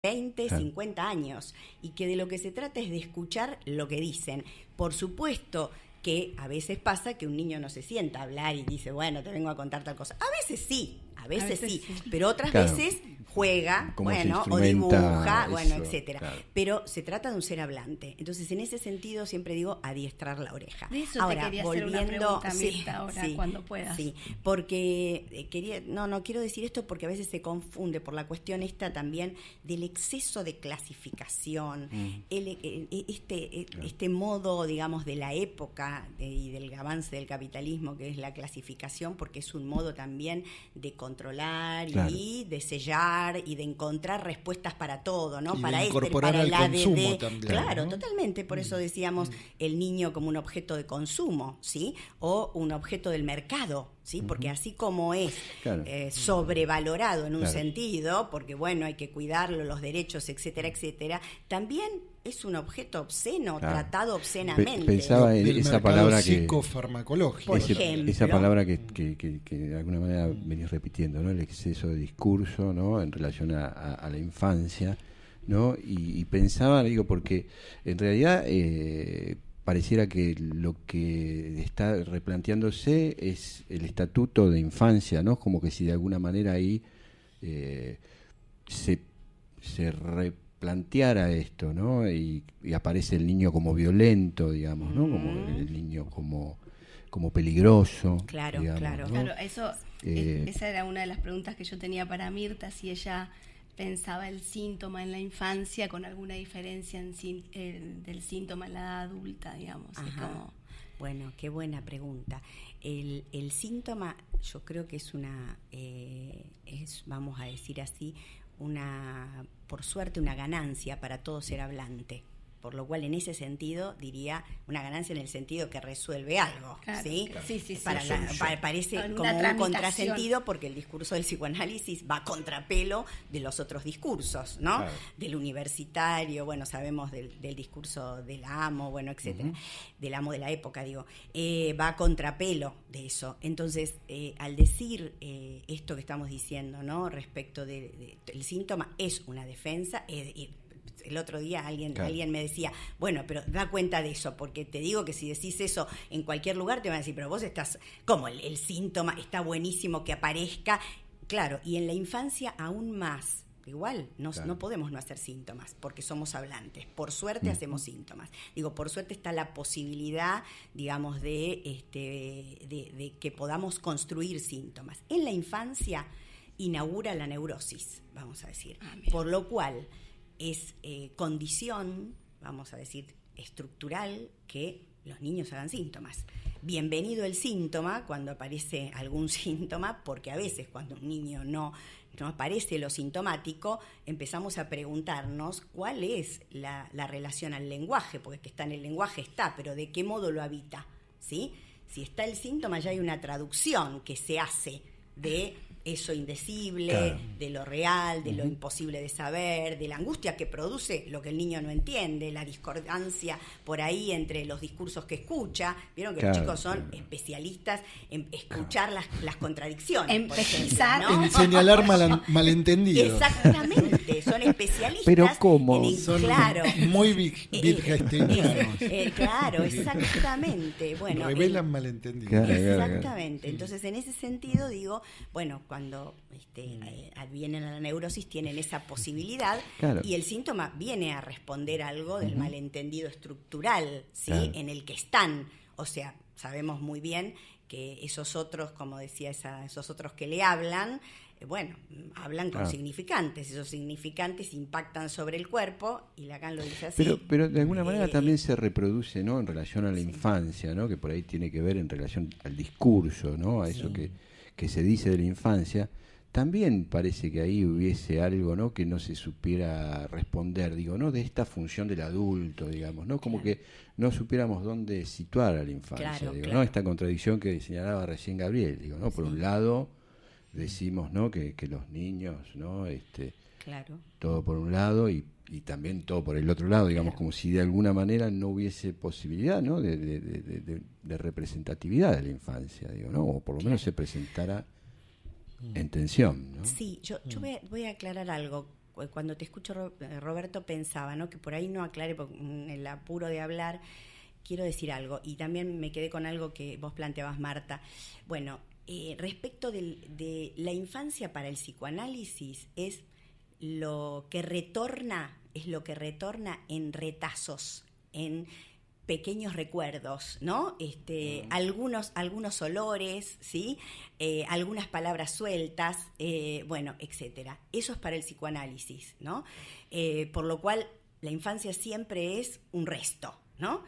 20, 50 años, y que de lo que se trata es de escuchar lo que dicen. Por supuesto que a veces pasa que un niño no se sienta a hablar y dice, bueno, te vengo a contar tal cosa. A veces sí, sí, pero otras veces juega, bueno, o dibuja, bueno, etcétera. Claro. Pero se trata de un ser hablante. Entonces, en ese sentido, siempre digo adiestrar la oreja. De eso ahora, te quería hacer una pregunta, Mirta, ahora, cuando puedas. Sí, porque no quiero decir esto porque a veces se confunde por la cuestión esta también del exceso de clasificación, este modo, digamos, de la época y del avance del capitalismo, que es la clasificación, porque es un modo también de controlar y de sellar y de encontrar respuestas para todo, ¿no? Y para para el consumo también. Claro, ¿no? Totalmente, por eso decíamos el niño como un objeto de consumo, ¿sí? O un objeto del mercado, ¿sí? Porque así como es sobrevalorado en un sentido, porque bueno, hay que cuidarlo, los derechos, etcétera, etcétera, también es un objeto obsceno, tratado obscenamente. Pensaba en esa palabra psicofarmacológico, por ejemplo. Esa palabra que de alguna manera venís repitiendo, ¿no? El exceso de discurso, ¿no? En relación a la infancia, ¿no? Y pensaba, digo, porque en realidad pareciera que lo que está replanteándose es el estatuto de infancia, ¿no? Como que si de alguna manera ahí se replanteara esto, ¿no? Y aparece el niño como violento, digamos, ¿no? Como el niño como peligroso. Claro, digamos, claro. ¿no? Claro, eso, esa era una de las preguntas que yo tenía para Mirta, si ella pensaba el síntoma en la infancia con alguna diferencia del síntoma en la edad adulta, digamos. Es como... Bueno, qué buena pregunta. El síntoma, yo creo que es vamos a decir así, por suerte, una ganancia para todo ser hablante. Por lo cual, en ese sentido, diría una ganancia en el sentido que resuelve algo, claro, ¿sí? Claro. Sí. Parece como un contrasentido porque el discurso del psicoanálisis va a contrapelo de los otros discursos, ¿no? Claro. Del universitario, bueno, sabemos del discurso del amo, bueno, etcétera, del amo de la época, digo, va a contrapelo de eso. Entonces, al decir esto que estamos diciendo, ¿no? Respecto el síntoma es una defensa, el otro día alguien me decía, bueno, pero da cuenta de eso, porque te digo que si decís eso en cualquier lugar te van a decir, pero vos estás, como el síntoma, está buenísimo que aparezca. Claro, y en la infancia aún más. Igual, no podemos no hacer síntomas, porque somos hablantes. Por suerte hacemos síntomas. Digo, por suerte está la posibilidad, digamos, de que podamos construir síntomas. En la infancia inaugura la neurosis, vamos a decir. Por lo cual es condición, vamos a decir, estructural, que los niños hagan síntomas. Bienvenido el síntoma cuando aparece algún síntoma, porque a veces cuando un niño no aparece lo sintomático, empezamos a preguntarnos cuál es la relación al lenguaje, porque que está en el lenguaje está, pero ¿de qué modo lo habita? ¿Sí? Si está el síntoma, ya hay una traducción que se hace de eso indecible, de lo real, de lo imposible de saber, de la angustia que produce lo que el niño no entiende, la discordancia por ahí entre los discursos que escucha. Vieron que los chicos son especialistas en escuchar las contradicciones. Empezar, ¿no? En señalar malentendidos. Exactamente, son especialistas. Pero ¿cómo? Son claro. Muy wittgensteinianos. Claro, exactamente. Bueno, revelan malentendidos. Exactamente. Entonces, en ese sentido digo, bueno, cuando advienen a la neurosis tienen esa posibilidad y el síntoma viene a responder algo del malentendido estructural, ¿sí? En el que están. O sea, sabemos muy bien que esos otros, como decía esos otros que le hablan, hablan con significantes. Esos significantes impactan sobre el cuerpo y Lacan lo dice así. Pero de alguna manera también se reproduce, ¿no? En relación a la infancia, ¿no? Que por ahí tiene que ver en relación al discurso, ¿no? A eso que se dice de la infancia. También parece que ahí hubiese algo, ¿no? Que no se supiera responder, digo, ¿no? De esta función del adulto, digamos, ¿no? Como que no supiéramos dónde situar a la infancia, ¿no? Esta contradicción que señalaba recién Gabriel, digo, ¿no? Por un lado decimos, ¿no? Que los niños, ¿no? Todo por un lado y también todo por el otro lado, digamos, como si de alguna manera no hubiese posibilidad, ¿no? de representatividad de la infancia, digo, ¿no? O por lo menos se presentara en tensión, ¿no? Sí, yo voy a aclarar algo. cuando te escucho, Roberto, pensaba, ¿no?, que por ahí no aclaré, porque en el apuro de hablar quiero decir algo, y también me quedé con algo que vos planteabas, Marta. Bueno, respecto de la infancia para el psicoanálisis es lo que retorna en retazos, en pequeños recuerdos, ¿no? Algunos olores, ¿sí? Algunas palabras sueltas, bueno, etcétera. Eso es para el psicoanálisis, ¿no? Por lo cual la infancia siempre es un resto, ¿no?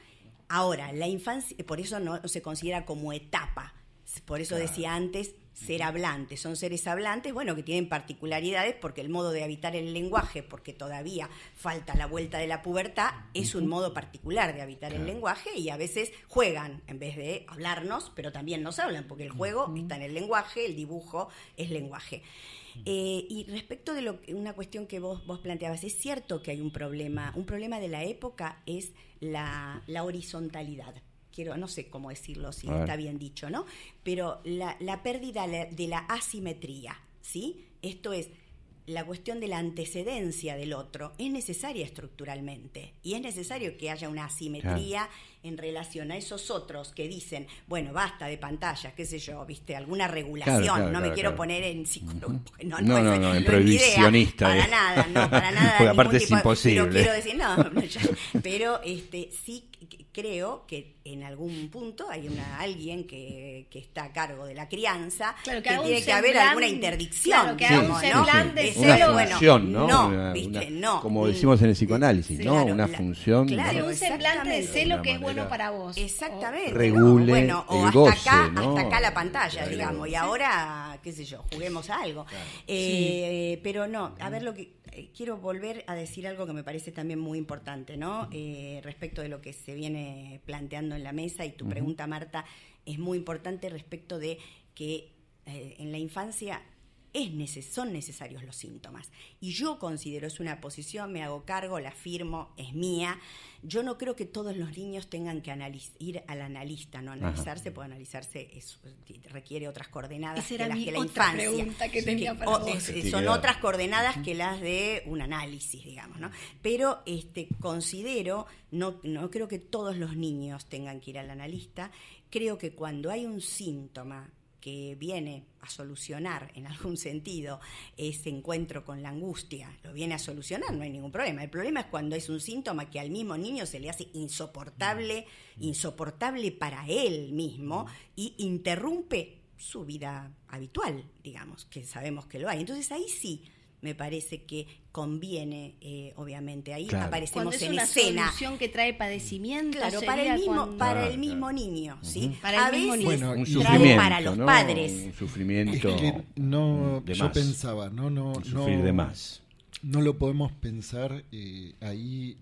Ahora, la infancia, por eso no se considera como etapa. Por eso decía antes, ser hablantes, son seres hablantes, bueno, que tienen particularidades porque el modo de habitar el lenguaje, porque todavía falta la vuelta de la pubertad, es un modo particular de habitar el lenguaje, y a veces juegan en vez de hablarnos, pero también nos hablan, porque el juego está en el lenguaje, el dibujo es lenguaje. Y respecto de una cuestión que vos planteabas, es cierto que hay un problema de la época es la horizontalidad. No sé cómo decirlo, si está bien dicho, ¿no? Pero la pérdida de la asimetría, ¿sí? Esto es, la cuestión de la antecedencia del otro es necesaria estructuralmente, y es necesario que haya una asimetría en relación a esos otros que dicen, bueno, basta de pantallas, qué sé yo, viste, alguna regulación, no me quiero poner en psicólogo, no, en prohibicionista, para nada, porque aparte es imposible. Pero quiero decir, pero sí creo que en algún punto hay alguien que está a cargo de la crianza, claro, que tiene que haber alguna interdicción, claro, que haga un semblante de una celo, función, ¿no? Como decimos en el psicoanálisis, sí, ¿no? Claro, una función, claro, un semblante de celo que es bueno para vos. Exactamente. Regule bueno, o el hasta goce, hasta acá la pantalla, claro, digamos, y ahora, qué sé yo, juguemos a algo. Claro. Pero no, a ver, lo que quiero volver a decir algo que me parece también muy importante, ¿no? Respecto de lo que se viene planteando en la mesa, y tu pregunta, Marta, es muy importante respecto de que en la infancia son necesarios los síntomas. Y yo considero, es una posición, me hago cargo, la firmo, es mía. Yo no creo que todos los niños tengan que ir al analista, no analizarse, porque analizarse requiere otras coordenadas que las que la infancia. Pregunta que tenía para vos. Son otras coordenadas que las de un análisis, digamos, ¿no? Pero considero, no creo que todos los niños tengan que ir al analista. Creo que cuando hay un síntoma que viene a solucionar en algún sentido ese encuentro con la angustia, lo viene a solucionar, no hay ningún problema. El problema es cuando es un síntoma que al mismo niño se le hace insoportable para él mismo, y interrumpe su vida habitual, digamos, que sabemos que lo hay. Entonces ahí sí me parece que conviene, obviamente, ahí aparecemos en escena. Cuando es una solución que trae padecimiento, claro, para el mismo niño, ¿sí? Para el mismo niño. Un sufrimiento, para los padres. Un sufrimiento es que de yo más. pensaba, Sufrir de más. No lo podemos pensar ahí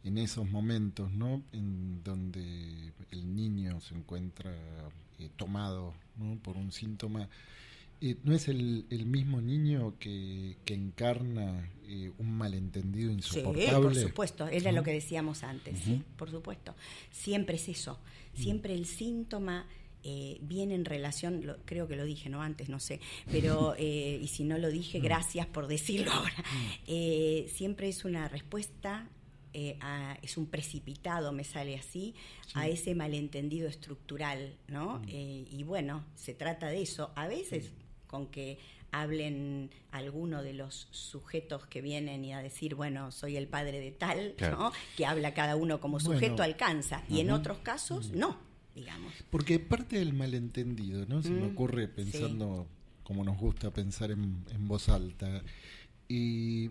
en esos momentos, ¿no? En donde el niño se encuentra tomado, ¿no?, por un síntoma. ¿No es el mismo niño que encarna un malentendido insoportable? Sí, por supuesto, era lo que decíamos antes, sí, por supuesto. Siempre es eso, siempre el síntoma viene en relación, creo que lo dije, no antes, no sé, pero y si no lo dije, gracias por decirlo ahora. Siempre es una respuesta, es un precipitado, me sale así, a ese malentendido estructural, ¿no? Y bueno, se trata de eso, a veces con que hablen alguno de los sujetos que vienen y a decir, bueno, soy el padre de tal, ¿no? Que habla cada uno como sujeto, alcanza, y en otros casos no, digamos. Porque parte del malentendido, ¿no? Se me ocurre pensando, como nos gusta pensar en voz alta, y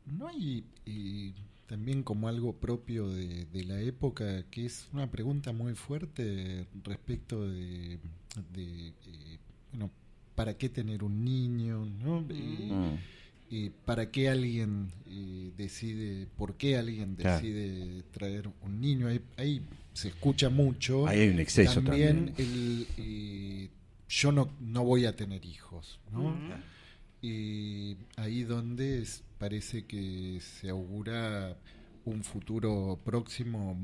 no hay también como algo propio de la época, que es una pregunta muy fuerte respecto de bueno, ¿para qué tener un niño? ¿No? ¿Para qué alguien por qué alguien decide traer un niño? Ahí se escucha mucho. Ahí hay un exceso también. Yo no voy a tener hijos, ¿no? Y ahí donde parece que se augura un futuro próximo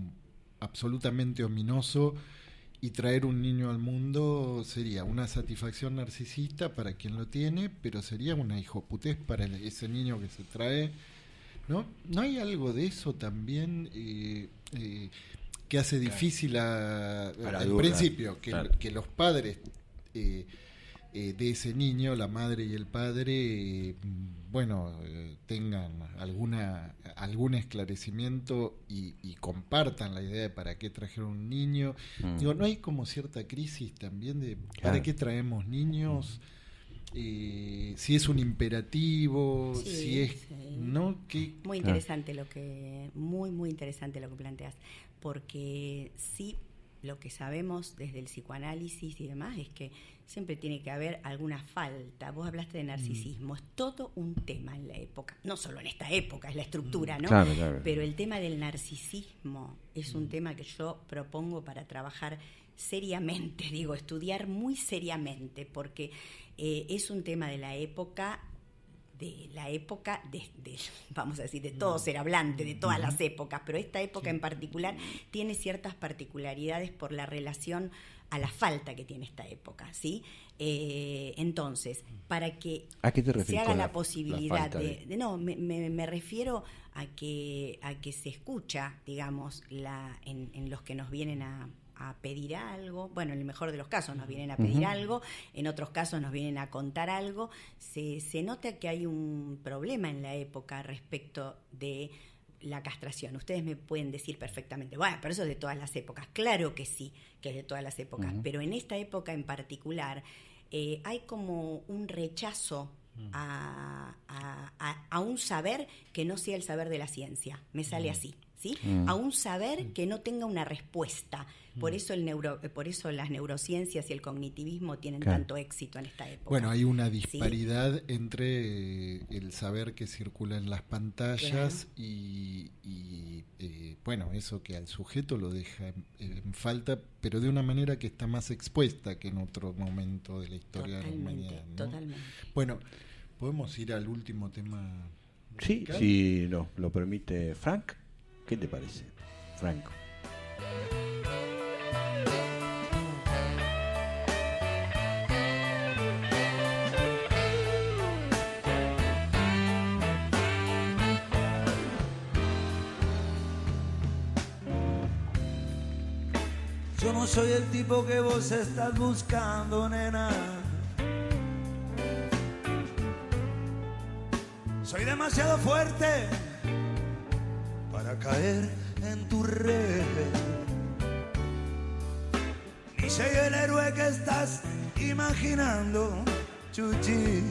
absolutamente ominoso, y traer un niño al mundo sería una satisfacción narcisista para quien lo tiene, pero sería una hijoputez para ese niño que se trae, ¿no? ¿No hay algo de eso también que hace difícil al principio que los padres de ese niño, la madre y el padre, tengan algún esclarecimiento y compartan la idea de para qué trajeron un niño? Digo, ¿no hay como cierta crisis también de para qué traemos niños? Si es un imperativo, si es, ¿no? ¿Qué? Muy interesante muy interesante lo que planteas, porque sí, lo que sabemos desde el psicoanálisis y demás es que siempre tiene que haber alguna falta. Vos hablaste de narcisismo, es todo un tema en la época, no solo en esta época, es la estructura, ¿no? Claro. Pero el tema del narcisismo es un tema que yo propongo para trabajar seriamente, estudiar muy seriamente, porque es un tema de la época, vamos a decir, de todo ser hablante, de todas las épocas, pero esta época en particular tiene ciertas particularidades por la relación a la falta que tiene esta época, ¿sí? Entonces, para que se haga la posibilidad me refiero a que se escucha, digamos, en los que nos vienen a pedir algo, bueno, en el mejor de los casos nos vienen a pedir algo, en otros casos nos vienen a contar algo, se nota que hay un problema en la época respecto de la castración. Ustedes me pueden decir perfectamente, bueno, pero eso es de todas las épocas. Claro que sí, que es de todas las épocas, pero en esta época en particular hay como un rechazo a un saber que no sea el saber de la ciencia, me sale así, ¿sí? A un saber que no tenga una respuesta. Por eso las neurociencias y el cognitivismo tienen tanto éxito en esta época. Bueno, hay una disparidad entre el saber que circula en las pantallas y eso que al sujeto lo deja en falta, pero de una manera que está más expuesta que en otro momento de la historia de la humanidad, ¿no? Totalmente. Bueno, ¿podemos ir al último tema musical? Sí, si lo permite Frank. ¿Qué te parece, Franco? Yo no soy el tipo que vos estás buscando, nena. Soy demasiado fuerte para caer en tu red. Ni soy el héroe que estás imaginando, chuchi.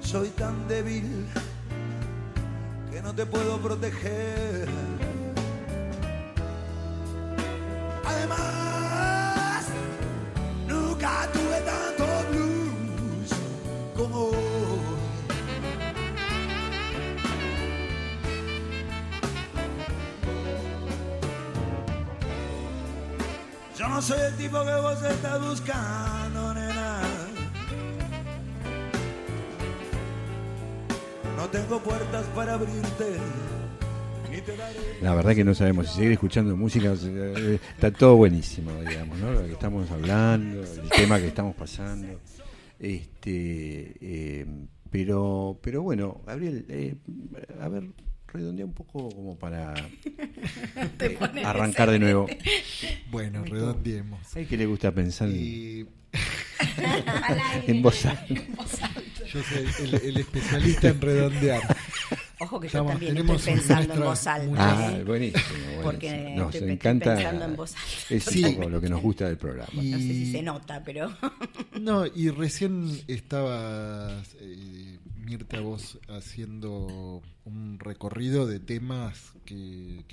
Soy tan débil que no te puedo proteger. Además, nunca tuve tanto blues como hoy. Yo no soy el tipo que vos estás buscando, nena. No tengo puertas para abrirte. La verdad que no sabemos si seguir escuchando música, está todo buenísimo, digamos, ¿no? Lo que estamos hablando, el tema que estamos pasando, pero bueno, Gabriel, a ver, redondea un poco como para arrancar de nuevo. Bueno, redondeemos. ¿Hay que le gusta pensar en voz alta? Yo soy el especialista en redondear. Ojo que yo también estoy pensando en voz alta. Buenísimo. Porque nos estoy encanta, pensando en voz alta. Es un poco lo que nos gusta del programa. No sé si se nota, pero... No, y recién estaba Mirta, vos haciendo un recorrido de temas que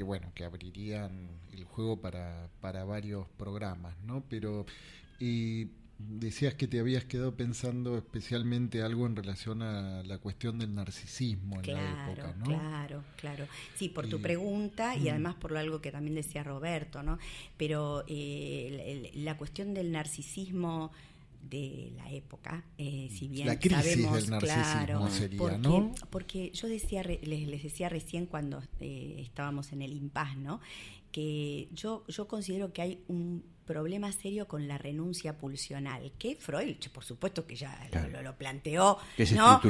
abrirían el juego para varios programas, ¿no? Pero... decías que te habías quedado pensando especialmente algo en relación a la cuestión del narcisismo en la época, ¿no? Claro. Sí, por tu pregunta y además por algo que también decía Roberto, ¿no? Pero la cuestión del narcisismo de la época, si bien la crisis sabemos, del narcisismo sería, porque yo les decía recién cuando estábamos en el impasse, ¿no? que yo considero que hay un problema serio con la renuncia pulsional, que Freud, por supuesto que ya lo planteó, que es ¿no?